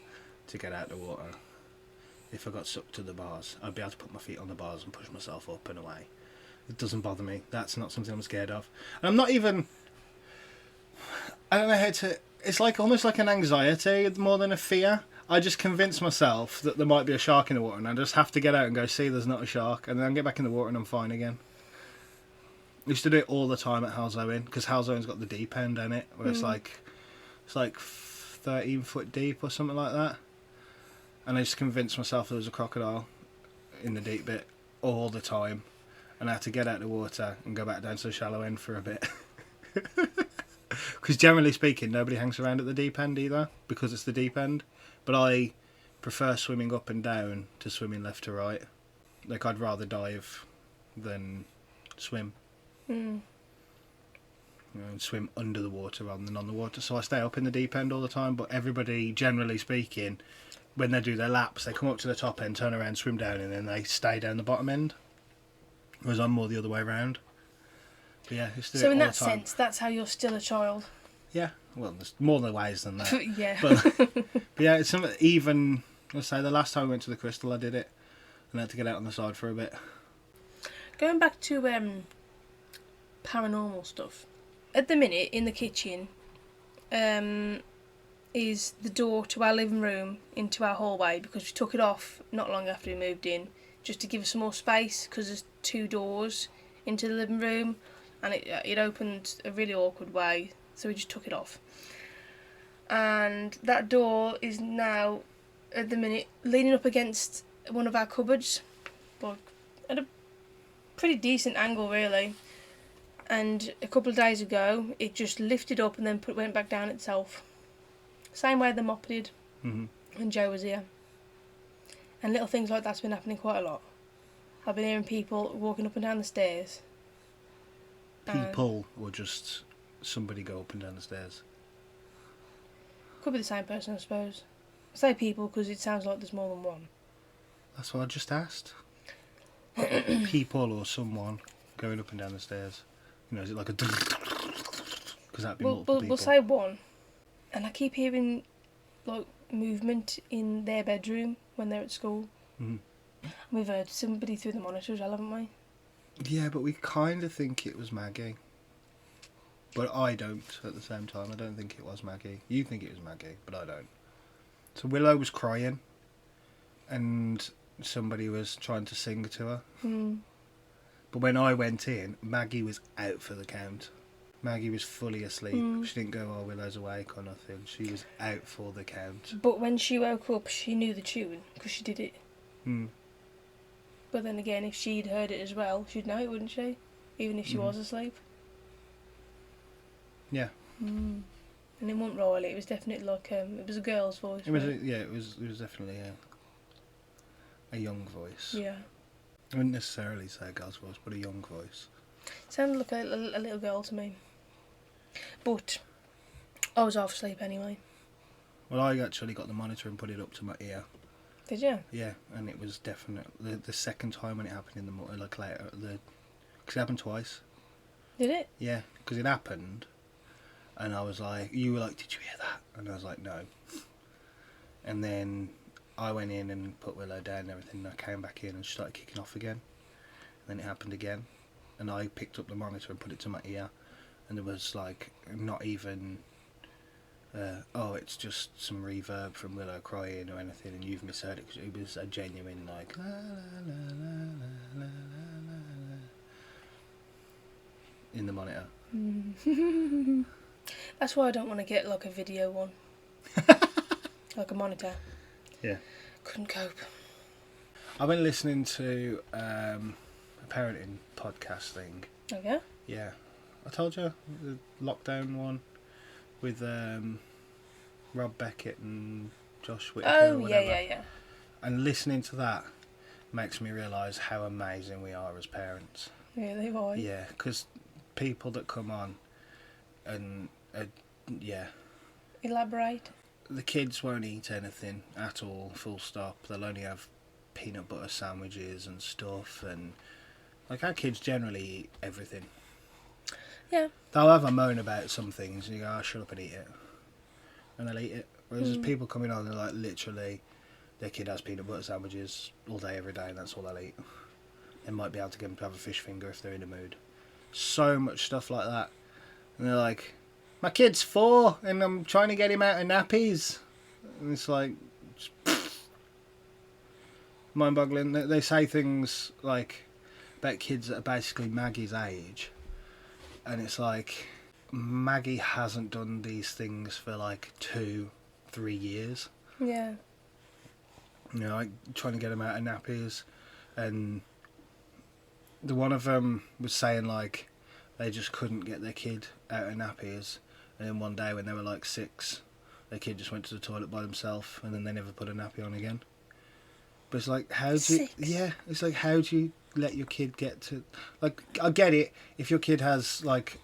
to get out the water. If I got sucked to the bars, I'd be able to put my feet on the bars and push myself up and away. It doesn't bother me. That's not something I'm scared of. And I'm not even... I don't know how to... It's like almost like an anxiety more than a fear. I just convince myself that there might be a shark in the water and I just have to get out and go, see, there's not a shark, and then I get back in the water and I'm fine again. I used to do it all the time at Hal's Owen, because Hal's Owen's got the deep end in it, where it's like 13 foot deep or something like that. And I just convinced myself there was a crocodile in the deep bit all the time, and I had to get out of the water and go back down to the shallow end for a bit. Because generally speaking, nobody hangs around at the deep end either, because it's the deep end. But I prefer swimming up and down to swimming left to right. Like, I'd rather dive than swim. And swim under the water rather than on the water. So I stay up in the deep end all the time. But everybody, generally speaking, when they do their laps, they come up to the top end, turn around, swim down, and then they stay down the bottom end. Whereas I'm more the other way around. But yeah, just do it So in all that the time. sense, that's how you're still a child. Yeah, well, there's more than ways than that. Yeah. But yeah, it's something, even, let's say the last time I went to the Crystal, I did it. And I had to get out on the side for a bit. Going back to paranormal stuff. At the minute, in the kitchen, is the door to our living room into our hallway, because we took it off not long after we moved in, just to give us some more space, because there's 2 doors into the living room, and it opened a really awkward way, so we just took it off. And that door is now, at the minute, leaning up against one of our cupboards, but at a pretty decent angle really. And a couple of days ago, it just lifted up and then went back down itself. Same way the mop did, when Joe was here. And little things like that's been happening quite a lot. I've been hearing people walking up and down the stairs. People or just somebody go up and down the stairs? Could be the same person, I suppose. I say people because it sounds like there's more than one. That's what I just asked. People or someone going up and down the stairs. You know, is it like a... Because that'd be multiple people. We'll say one. And I keep hearing, like, movement in their bedroom when they're at school. Mm-hmm. We've heard somebody through the monitor as well, haven't we? Yeah, but we kind of think it was Maggie. But I don't at the same time. I don't think it was Maggie. You think it was Maggie, but I don't. So Willow was crying. And somebody was trying to sing to her. Mm. But when I went in, Maggie was out for the count. Maggie was fully asleep. She didn't go, oh, Willow's awake or nothing. She was out for the count. But when she woke up, she knew the tune because she did it. Mm. But then again, if she'd heard it as well, she'd know it, wouldn't she? Even if she was asleep. Yeah. Mm. And it wasn't Riley. It was definitely like it was a girl's voice. It was it was definitely a young voice. Yeah. I wouldn't necessarily say a girl's voice, but a young voice. Sounded like a little girl to me. But I was half asleep anyway. Well, I actually got the monitor and put it up to my ear. Did you? Yeah, and it was definitely the second time when it happened in the morning, like later, because it happened twice. Did it? Yeah, because it happened, and I was like, you were like, did you hear that? And I was like, no. And then I went in and put Willow down and everything, and I came back in and she started kicking off again. And then it happened again, and I picked up the monitor and put it to my ear, and there was like not even it's just some reverb from Willow crying or anything, and you've misheard it, because it was a genuine like la, la, la, la, la, la, la, la, in the monitor. That's why I don't want to get like a video one. Like a monitor. Yeah. Couldn't cope. I've been listening to a parenting podcast thing. Oh yeah? Yeah. I told you, the lockdown one with Rob Beckett and Josh Whittaker. Oh, or whatever. yeah. And listening to that makes me realise how amazing we are as parents. Really? Why? Yeah, because people that come on and, yeah. Elaborate. The kids won't eat anything at all, full stop. They'll only have peanut butter sandwiches and stuff, and like our kids generally eat everything. Yeah. They'll have a moan about some things and you go, oh, shut up and eat it. And they'll eat it. Whereas there's people coming on and like literally their kid has peanut butter sandwiches all day every day and that's all they'll eat. They might be able to get them to have a fish finger if they're in the mood. So much stuff like that. And they're like, my kid's 4 and I'm trying to get him out of nappies. And it's like, mind-boggling. They say things like about kids that are basically Maggie's age. And it's like, Maggie hasn't done these things for like 2-3 years. Yeah. You know, like trying to get them out of nappies. And the one of them was saying like, they just couldn't get their kid out of nappies. And then one day when they were like 6, their kid just went to the toilet by themselves and then they never put a nappy on again. But it's like, how do you... 6? Yeah, it's like, how do you let your kid get to... Like, I get it, if your kid has, like,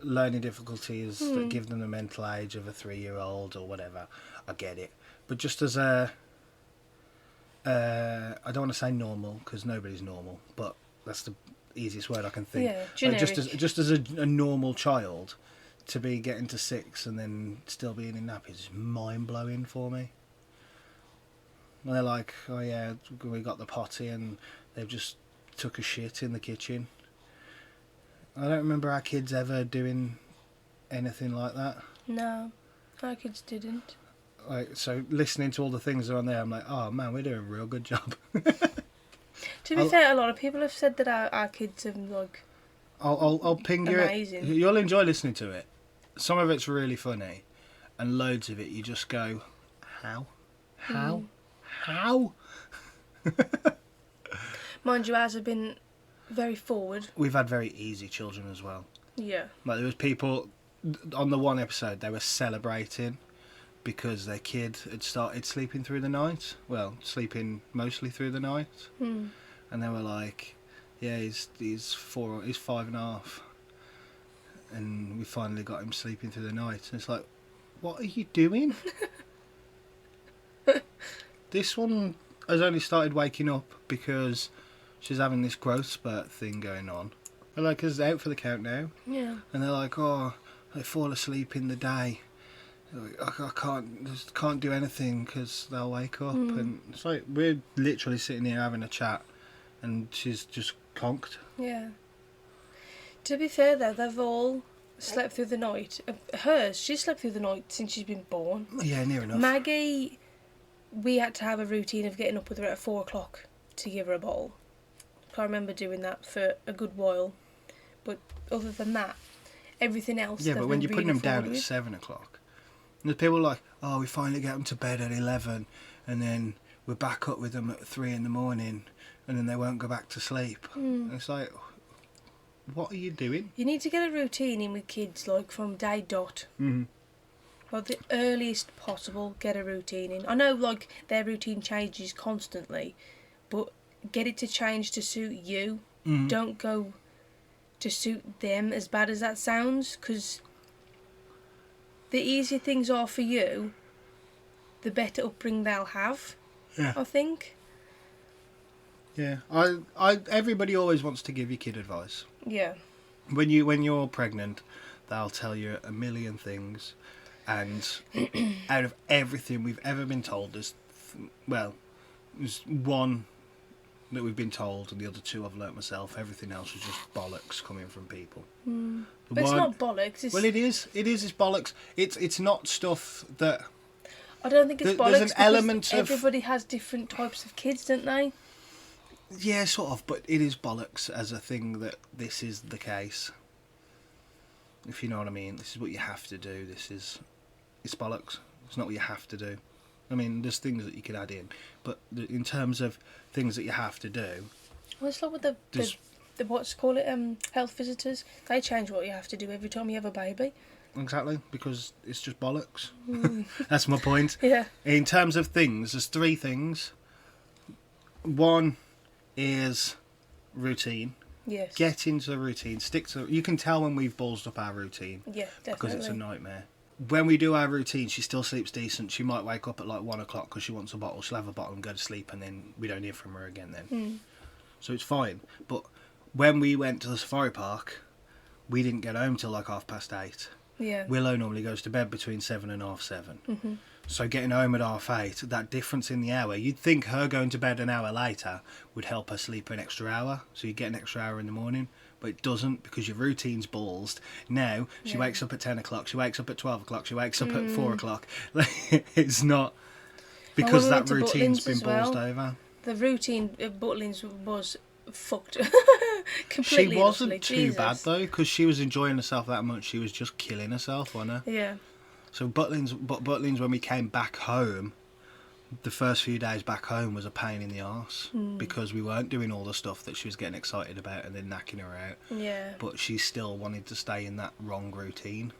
learning difficulties that give them the mental age of a 3-year-old or whatever, I get it. But just as a... I don't want to say normal, because nobody's normal, but that's the easiest word I can think. Yeah, generic. Just as a normal child, to be getting to 6 and then still being in nappies is mind-blowing for me. And they're like, oh yeah, we got the potty and they've just took a shit in the kitchen. I don't remember our kids ever doing anything like that. No, our kids didn't. Like, so listening to all the things that are on there, I'm like, oh man, we're doing a real good job. To be fair, a lot of people have said that our kids have like... I'll ping you amazing. it. You'll enjoy listening to it. Some of it's really funny, and loads of it you just go, how? Mind you, ours have been very forward. We've had very easy children as well. Yeah. Like there was people on the one episode, they were celebrating because their kid had started sleeping through the night. Well, sleeping mostly through the night. And they were like, yeah, he's 5.5. and we finally got him sleeping through the night. And it's like, what are you doing? This one has only started waking up because she's having this growth spurt thing going on. And like, it's out for the count now. Yeah. And they're like, oh, they fall asleep in the day. I can't do anything because they'll wake up. And it's like, we're literally sitting here having a chat and she's just conked. Yeah. To be fair though, they've all slept through the night. She slept through the night since she's been born. Yeah, near enough. Maggie, we had to have a routine of getting up with her at 4 o'clock to give her a bottle. I remember doing that for a good while. But other than that, everything else... Yeah, but when you're putting them down at with. 7 o'clock, and the people are like, oh, we finally get them to bed at 11, and then we're back up with them at 3 in the morning, and then they won't go back to sleep. And it's like, what are you doing? You need to get a routine in with kids, like, from day dot. Mm-hmm. Well, the earliest possible, get a routine in. I know, like, their routine changes constantly, but get it to change to suit you. Mm-hmm. Don't go to suit them, as bad as that sounds, because the easier things are for you, the better upbringing they'll have, Yeah. I think. Yeah. Everybody always wants to give your kid advice. Yeah. When you're pregnant, they'll tell you a million things, and out of everything we've ever been told, there's one that we've been told, and the other two I've learnt myself. Everything else is just bollocks coming from people. But it's not bollocks. Well, it is. It's bollocks. It's not stuff that... I don't think it's bollocks. There's an because element of... everybody has different types of kids, don't they? Yeah, sort of, but it is bollocks as a thing that this is the case. If you know what I mean. This is what you have to do. It's bollocks. It's not what you have to do. I mean, there's things that you could add in, but in terms of things that you have to do... Well, it's like with the what's call it, health visitors. They change what you have to do every time you have a baby. Exactly, because it's just bollocks. That's my point. Yeah. In terms of things, there's 3 things. One is routine. Yes. Get into the routine. Stick to... You can tell when we've ballsed up our routine. Yeah, definitely. Because it's a nightmare. When we do our routine, she still sleeps decent. She might wake up at like 1 o'clock because she wants a bottle. She'll have a bottle and go to sleep, and then we don't hear from her again then. So it's fine. But when we went to the safari park, we didn't get home till like 8:30. Yeah. Willow normally goes to bed between 7 and 7:30. So getting home at 8:30, that difference in the hour, you'd think her going to bed an hour later would help her sleep an extra hour. So you get an extra hour in the morning. But it doesn't, because your routine's ballsed. Now, she wakes up at 10 o'clock, she wakes up at 12 o'clock, she wakes up at 4 o'clock. It's not... Because that routine's been ballsed over. The routine at Butlins was fucked. Completely. She wasn't utterly. too Jesus. bad, though, because she was enjoying herself that much. She was just killing herself, wasn't her? Yeah. So Butlins, when we came back home, the first few days back home was a pain in the arse because we weren't doing all the stuff that she was getting excited about and then knacking her out. Yeah. But she still wanted to stay in that wrong routine.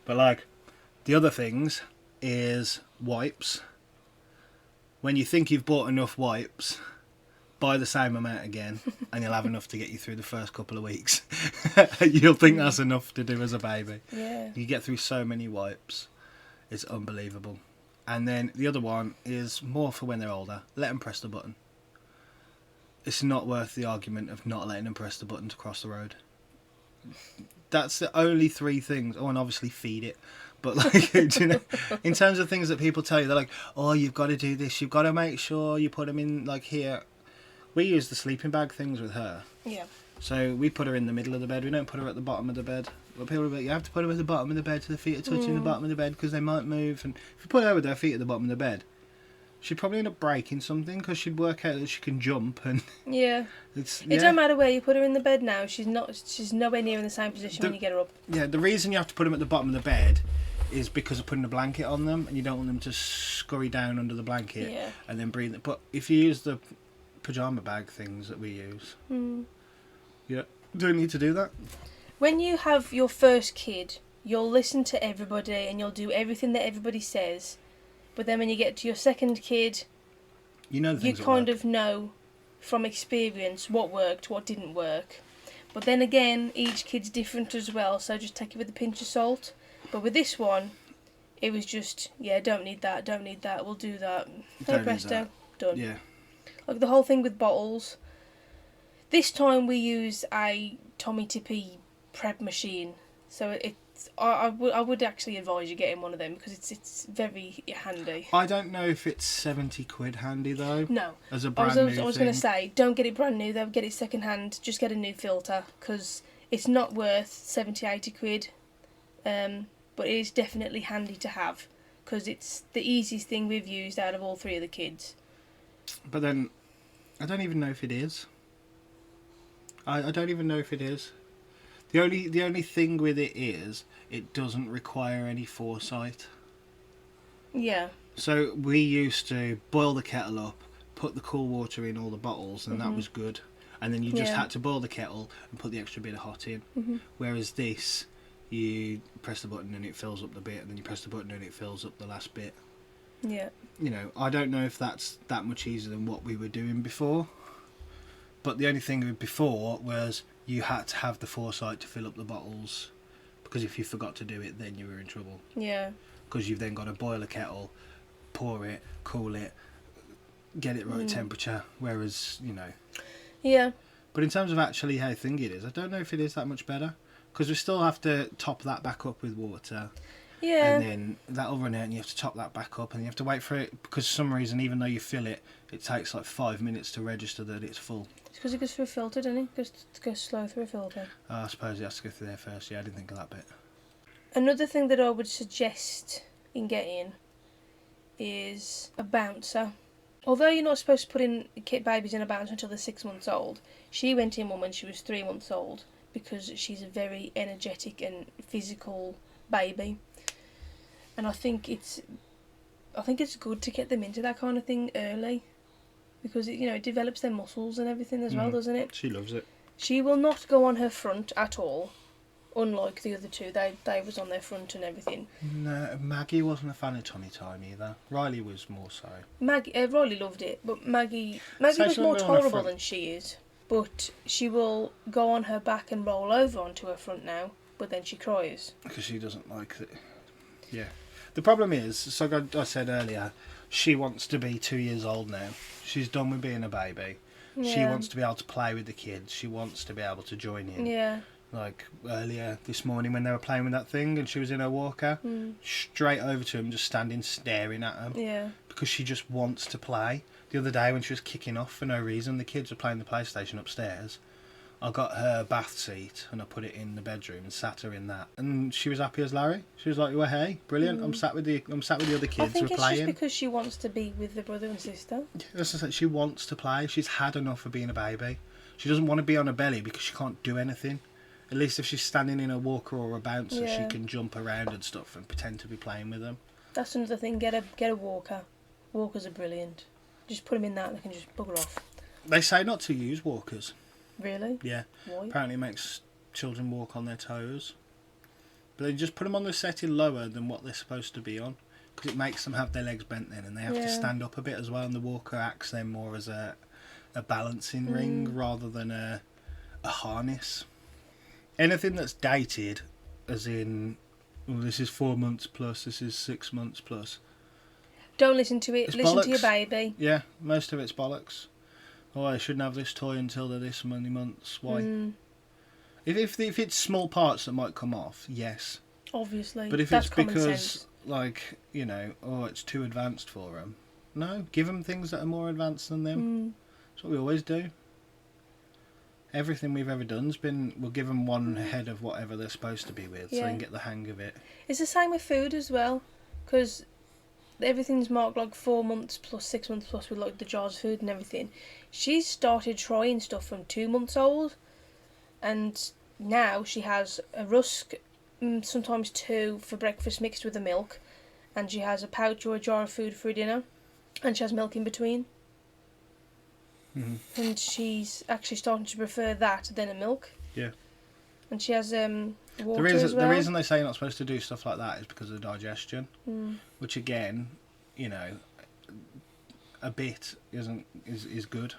But like, the other things is wipes. When you think you've bought enough wipes, buy the same amount again and you'll have enough to get you through the first couple of weeks. You'll think that's enough to do as a baby. Yeah. You get through so many wipes. It's unbelievable. And then the other one is more for when they're older. Let them press the button. It's not worth the argument of not letting them press the button to cross the road. That's the only 3 things. Oh, and obviously feed it. But like, you know, in terms of things that people tell you, they're like, oh, you've got to do this. You've got to make sure you put them in, like, here. We use the sleeping bag things with her. Yeah. So we put her in the middle of the bed. We don't put her at the bottom of the bed. But people are like, you have to put her at the bottom of the bed so the feet are touching the bottom of the bed because they might move. And if you put her with her feet at the bottom of the bed, she'd probably end up breaking something because she'd work out that she can jump. And yeah. It don't matter where you put her in the bed now. She's nowhere near in the same position when you get her up. Yeah, the reason you have to put them at the bottom of the bed is because of putting a blanket on them, and you don't want them to scurry down under the blanket and then breathe. But if you use the pyjama bag things that we use, you don't need to do that. When you have your first kid, you'll listen to everybody and you'll do everything that everybody says. But then when you get to your second kid, you know the you things kind of know from experience what worked, what didn't work. But then again, each kid's different as well, so just take it with a pinch of salt. But with this one, it was just, yeah, don't need that, we'll do that. Hey presto, done. Yeah. Like the whole thing with bottles. This time we use a Tommy Tippy prep machine, so I would actually advise you getting one of them because it's very handy. I don't know if it's 70 quid handy though. No. As a brand new I was going to say, don't get it brand new though, get it second hand, just get a new filter because it's not worth 70, 80 quid. But it is definitely handy to have because it's the easiest thing we've used out of all three of the kids. But then, I don't even know if it is. I don't even know if it is. The only thing with it is it doesn't require any foresight. Yeah. So we used to boil the kettle up, put the cool water in all the bottles, and that was good. And then you just had to boil the kettle and put the extra bit of hot in. Whereas this, you press the button and it fills up the bit, and then you press the button and it fills up the last bit. Yeah. You know, I don't know if that's that much easier than what we were doing before. But the only thing with before was you had to have the foresight to fill up the bottles, because if you forgot to do it, then you were in trouble. Yeah. Because you've then got to boil a kettle, pour it, cool it, get it right temperature. Whereas, you know. Yeah. But in terms of actually how thing it is, I don't know if it is that much better, because we still have to top that back up with water. Yeah. And then that'll run out and you have to top that back up and you have to wait for it, because for some reason, even though you fill it, it takes like 5 minutes to register that it's full. It's because it goes through a filter, doesn't it? It goes slow through a filter. I suppose it has to go through there first. Yeah, I didn't think of that bit. Another thing that I would suggest in getting is a bouncer. Although you're not supposed to put in kit babies in a bouncer until they're 6 months old, she went in one when she was 3 months old because she's a very energetic and physical baby. And I think it's good to get them into that kind of thing early, because it develops their muscles and everything as well, doesn't it? She loves it. She will not go on her front at all, unlike the other two. They was on their front and everything. No, Maggie wasn't a fan of Tommy Time either. Riley was more so. Riley loved it, but Maggie So was she'll more go on her tolerable front. than she is. But she will go on her back and roll over onto her front now, but then she cries. Because she doesn't like it. Yeah. The problem is, so I said earlier, she wants to be 2 years old now. She's done with being a baby. Yeah. She wants to be able to play with the kids. She wants to be able to join in. Yeah. Like earlier this morning when they were playing with that thing and she was in her walker, straight over to him, just standing staring at him. Yeah. Because she just wants to play. The other day when she was kicking off for no reason, the kids were playing the PlayStation upstairs. I got her bath seat and I put it in the bedroom and sat her in that, and she was happy as Larry. She was like, "Well, hey, brilliant! I'm sat with the other kids. I think We're it's playing." just because she wants to be with the brother and sister. That's just like, she wants to play. She's had enough of being a baby. She doesn't want to be on her belly because she can't do anything. At least if she's standing in a walker or a bouncer, she can jump around and stuff and pretend to be playing with them. That's another thing. Get a walker. Walkers are brilliant. Just put them in that and they can just bugger off. They say not to use walkers. Really? Yeah. Why? Apparently it makes children walk on their toes. But they just put them on the setting lower than what they're supposed to be on, because it makes them have their legs bent then, and they have to stand up a bit as well, and the walker acts then more as a balancing ring rather than a harness. Anything that's dated, as in, well, this is 4 months plus, this is 6 months plus. Don't listen to it. It's Listen to your bollocks. baby. Yeah, most of it's bollocks. Oh, I shouldn't have this toy until they're this many months. Why? If it's small parts that might come off, yes. Obviously. But if that's it's common because, sense. like, it's too advanced for them, no, give them things that are more advanced than them. That's what we always do. Everything we've ever done's been, we'll give them one head of whatever they're supposed to be with, so they can get the hang of it. It's the same with food as well, because everything's marked like 4 months plus, 6 months plus with like the jars of food and everything. She's started trying stuff from 2 months old, and now she has a rusk, sometimes 2 for breakfast mixed with the milk, and she has a pouch or a jar of food for dinner, and she has milk in between. And she's actually starting to prefer that than a milk. Yeah. And she has water as well. The reason they say you're not supposed to do stuff like that is because of the digestion, which again, a bit is good.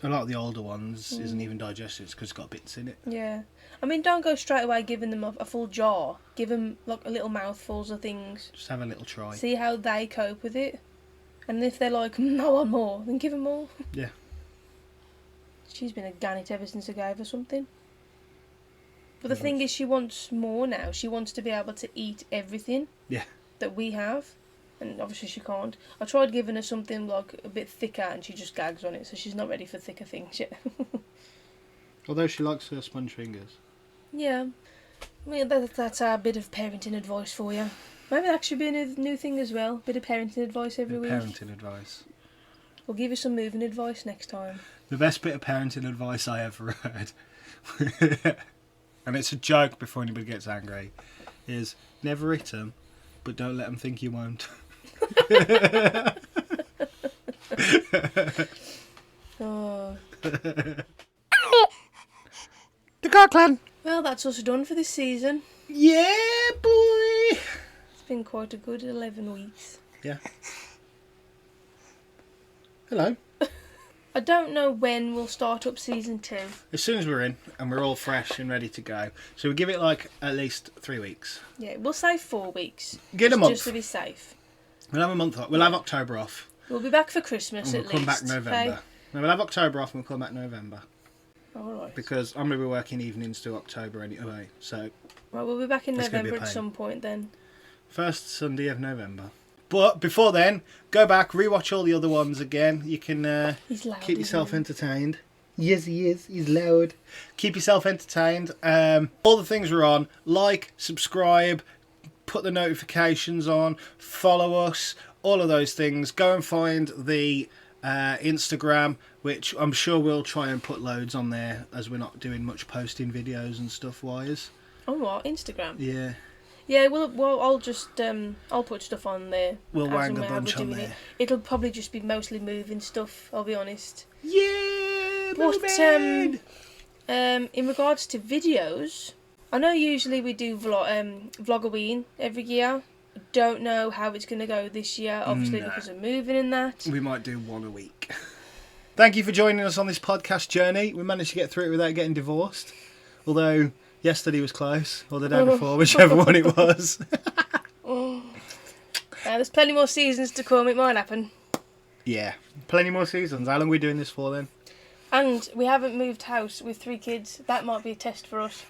A lot of the older ones isn't even digested because it's got bits in it. Yeah. I mean, don't go straight away giving them a full jar. Give them like a little mouthfuls of things. Just have a little try. See how they cope with it. And if they're like, no, I want more, then give them more. Yeah. She's been a gannet ever since I gave her something. But the thing is, she wants more now. She wants to be able to eat everything. Yeah. That we have. And obviously she can't. I tried giving her something like a bit thicker and she just gags on it, so she's not ready for thicker things yet. Although she likes her sponge fingers. Yeah. I mean, that's a bit of parenting advice for you. Maybe that should be a new thing as well. Bit of parenting advice every week. Parenting advice. We'll give you some moving advice next time. The best bit of parenting advice I ever heard, and it's a joke before anybody gets angry, is never hit them, but don't let them think you won't. Oh. The Carr Clan. Well, that's us done for this season. Yeah, boy. It's been quite a good 11 weeks. Yeah. Hello. I don't know when we'll start up season 2. As soon as we're in and we're all fresh and ready to go, so we give it like at least 3 weeks. Yeah, we'll say 4 weeks. Get a month. Just to be safe. We'll have a month off. We'll have October off. We'll be back for Christmas And we'll at come least. back November. No, we'll have October off and we'll come back November. Alright. Because I'm going to be working evenings to October anyway. So, Right, we'll be back in It's gonna be a November at pain. some point then. first Sunday of November. But before then, go back, rewatch all the other ones again. You can He's loud. keep isn't yourself he? entertained. Yes, he is. He's loud. Keep yourself entertained. All the things are on. Like, subscribe, put the notifications on, follow us, all of those things. Go and find the Instagram, which I'm sure we'll try and put loads on there as we're not doing much posting videos and stuff wise. On what? Instagram? Yeah. Yeah, well, I'll just, I'll put stuff on there. We'll as wang and a when bunch we're on doing there. it. It'll probably just be mostly moving stuff, I'll be honest. Yeah, But, moving! in regards to videos, I know usually we do Vlogoween every year. I don't know how it's going to go this year, obviously No. because of moving and that. We might do one a week. Thank you for joining us on this podcast journey. We managed to get through it without getting divorced. Although yesterday was close, or the day before, whichever one it was. There's plenty more seasons to come, it might happen. Yeah, plenty more seasons. How long are we doing this for then? And we haven't moved house with 3 kids. That might be a test for us.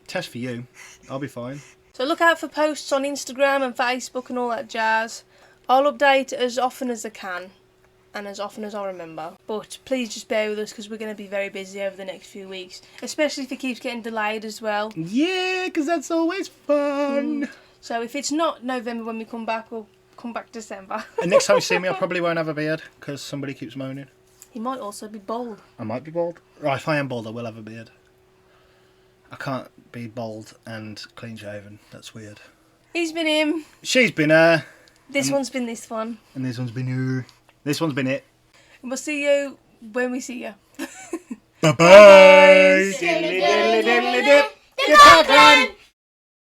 Test for you. I'll be fine. So look out for posts on Instagram and Facebook and all that jazz. I'll update as often as I can and as often as I remember. But please just bear with us because we're going to be very busy over the next few weeks. Especially if it keeps getting delayed as well. Yeah, because that's always fun. So if it's not November when we come back, we'll come back December. And next time you see me, I probably won't have a beard because somebody keeps moaning. He might also be bald. I might be bald. Right, if I am bald, I will have a beard. I can't be bald and clean shaven. That's weird. He's been him. She's been her. This one's been this one. And this one's been her. This one's been it. And we'll see you when we see you. Bye bye. Diddly diddly diddly dip. The Carr Clan!